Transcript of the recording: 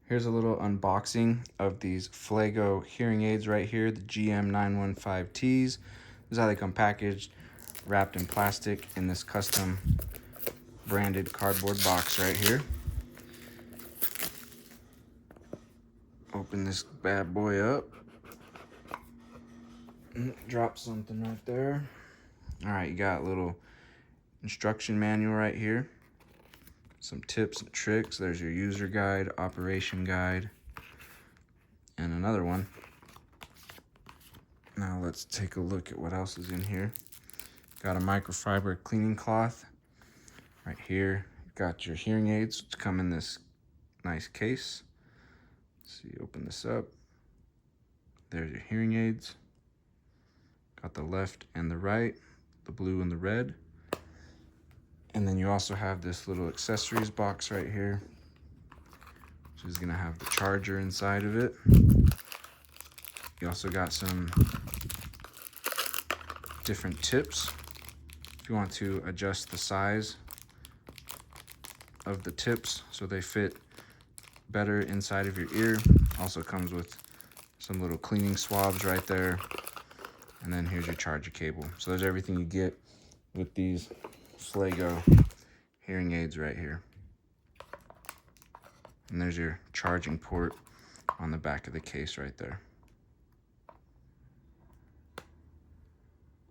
Here's a little unboxing of these Flaygo hearing aids right here, the GM915Ts. This is how they come packaged, wrapped in plastic in this custom branded cardboard box right here. Open this bad boy up. Drop something right there. All right, you got a little instruction manual right here. Some tips and tricks. There's your user guide, operation guide, and another one. Now let's take a look at what else is in here. Got a microfiber cleaning cloth right here. You've got your hearing aids, which come in this nice case. So you open this up. There's your hearing aids. Got the left and the right, the blue and the red. And then you also have this little accessories box right here, which is gonna have the charger inside of it. You also got some different tips if you want to adjust the size of the tips so they fit better inside of your ear. Also comes with some little cleaning swabs right there. And then here's your charger cable. So there's everything you get with these Flaygo hearing aids right here. And there's your charging port on the back of the case right there.